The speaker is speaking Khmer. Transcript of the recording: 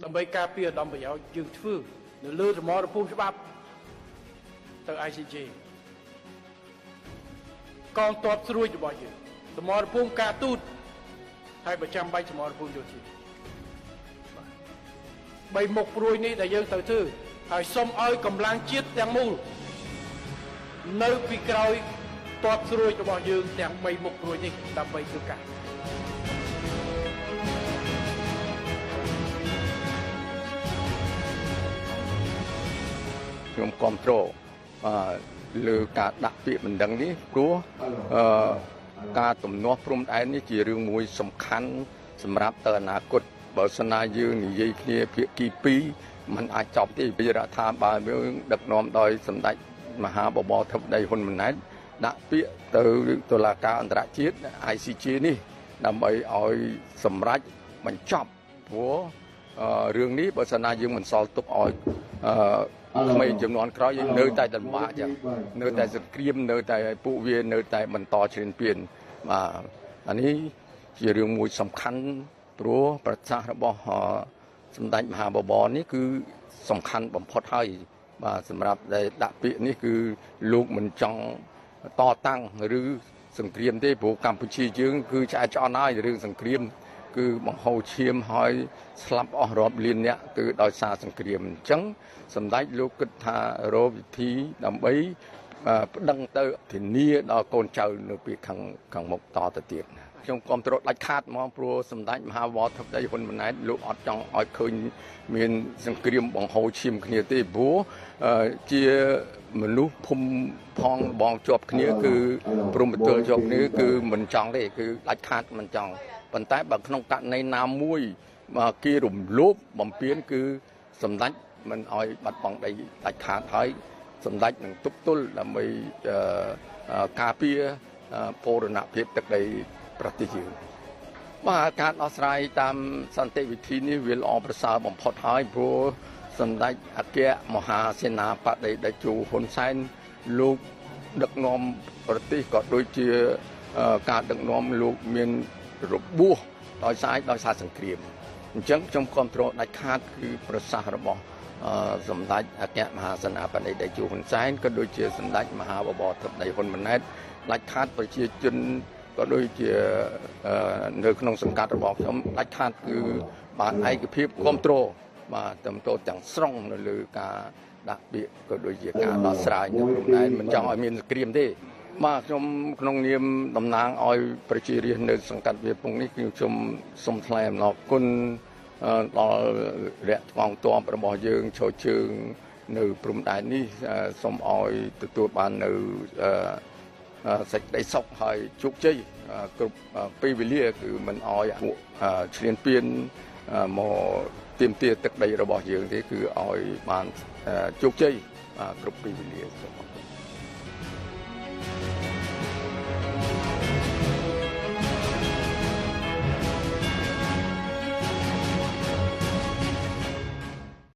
ដើម្បីការពារដំប្រយោជន៍យើងធ្វើនៅលើសមរភូមិច្បាប់ទៅ ICJ កងទ័ពស្រួយរបស់យើងសមរភូមិការទូតហើយប្រចាំបាច់សមរភូមិយោធា3មុខព្រួយនេះដែលយើងត្រូវធ្វើហើយសូមឲ្យកម្លាំងជាតិទាំងមូលនៅពីក្រោយទ័ពស្រួយរបស់យើងទាំង3មុខព្រួយនេះដើម្បីធ្វើការខ្ញុំគ្រប់គ្រងលើការដាក់ពាក្យបណ្ដឹងនេះព្រោះការទំនាស់ព្រំដែននេះជារឿងមួយសំខាន់សម្រាប់ទៅអនាគតបើសិនណាយើងនិយាយគ្នាភាគី2มันអាចចប់ទេពីរដ្ឋាភិបាលយើងដឹកនាំដោយសម្ដេចមហាបបរធិបតីហ៊ុនម៉ាណែតដាក់ពាក្យទៅតុលាការអន្តរជាតិ ICJ នេះដើម្បីឲ្យសម្រេចបញ្ចប់ព្រោះរឿងនេះបើសិនណាយើងមិនសល់ទុកឲ្យក្មេងចំនួនក្រោយយើងនៅតែលំបាកចឹងនៅតែសង្គ្រាមនៅតែពួកវានៅតែបន្តឈ្លានពានបាទអានេះជារឿងមួយសំខាន់ព្រោះប្រសាសន៍របស់សម្ដេចមហាបបរនេះគឺសំខាន់បំផុតហើយបាទសម្រាប់ដែលដាក់ពាក្យនេះគឺលោកមិនចង់តតាំងឬសង្គ្រាមទេព្រោះកម្ពុជាយើងគឺឆ្អែតឆ្អន់ហើយរឿងសង្គ្រាមគឺបង្ហូរឈាមហើយស្លាប់អស់រាប់លានអ្នកគឺដោយសារសង្គ្រាមអញ្ចឹងសម្ដេចលោកគិតថារកវិធីដើម្បីប្តឹងទៅធានាដល់កូនចៅនៅពេលខាងមុខតទៅទៀតខ្ញុំគ្រប់គ្រងដាច់ខាតហ្មងព្រោះសម្ដេចមហាវរធិបតីហ៊ុនម៉ាណែតលោកអត់ចង់ឲ្យឃើញមានសង្គ្រាមបង្ហូរឈាមគ្នាទេព្រោះជាមនុស្សភូមិផងបងជាប់គ្នាគឺព្រមទល់ជាប់គ្នាគឺមិនចង់ទេគឺដាច់ខាតមិនចង់ប៉ុន្តែបើក្នុងករណីណាមួយគេរំលោភបំពានគឺសម្ដេចមិនឲ្យបាត់បង់ដីដាច់ខាតហើយសម្ដេចនឹងទប់ទល់ដើម្បីការពារបូរណភាពទឹកដីប្រទេសយើងបាទការដោះស្រាយតាមសន្តិវិធីនេះវាល្អប្រសើរបំផុតហើយព្រោះសម្ដេចអគ្គមហាសេនាបតីតេជោហ៊ុនសែនលោកដឹកនាំប្រទេសក៏ដូចជាការដឹកនាំលោកមានរបួសដោយសារសង្គ្រាមអញ្ចឹងខ្ញុំគ្រប់គ្រងដាច់ខាតគឺប្រសាសន៍របស់សម្ដេចអគ្គមហាសេនាបតីតេជោហ៊ុនសែនក៏ដូចជាសម្ដេចមហាបបរធិបតីហ៊ុនម៉ាណែតដាច់ខាតប្រជាជនក៏ដូចជានៅក្នុងសង្កាត់របស់ខ្ញុំដាច់ខាតគឺបានឯកភាពគ្រប់គ្រងបាទតាមតទាំងស្រុងនៅលើការដាក់ពាក្យក៏ដូចជាការដោះស្រាយនៅព្រំដែនមិនចង់ឲ្យមានសង្គ្រាមទេបាទខ្ញុំក្នុងនាមតំណាងឲ្យប្រជារាស្ត្រនៅសង្កាត់វាពងនេះខ្ញុំសូមថ្លែងអំណរគុណដល់រយៈកងទ័ពរបស់យើងឈរជើងនៅព្រំដែននេះសូមឲ្យទទួលបាននៅសេចក្តីសុខហើយជោគជ័យគ្រប់ពេលវេលាគឺមិនអោយពួកឈ្លានពានមកទាមទារទឹកដីរបស់យើងទេគឺឲ្យបានជោគជ័យគ្រប់ពេលវេលាសូមអរគុណ